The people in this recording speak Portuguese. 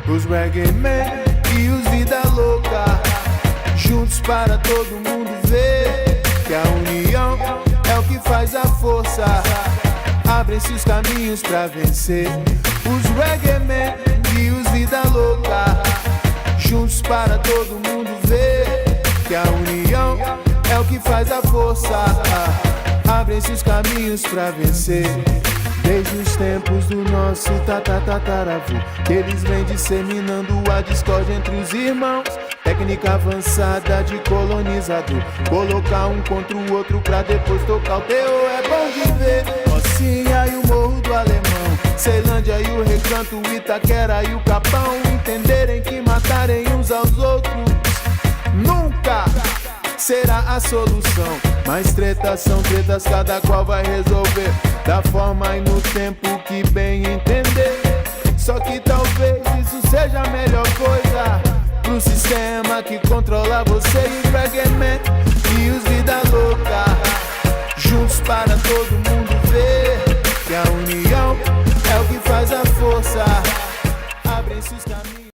Os reggae man e os vida louca, juntos para todo mundo ver que a união é o que faz a força. Abrem-se os caminhos pra vencer. Os reggae man e os vida louca, juntos para todo mundo ver que a união é o que faz a força. Abrem-se os caminhos pra vencer. Desde os tempos do nosso tataravô, eles vêm disseminando a discórdia entre os irmãos. Técnica avançada de colonizador, colocar um contra o outro pra depois tocar o terror. É bom de ver Rocinha e o Morro do Alemão, Ceilândia e o Recanto, Itaquera e o Capão entenderem que matarem uns aos outros nunca será a solução. Mas tretas são tretas, cada qual vai resolver da forma e no tempo que bem entender. Só que talvez isso seja a melhor coisa pro sistema que controla você. E os reggae man e os vida louca, juntos para todo mundo ver que a união é o que faz a força. Abrem-se os caminhos.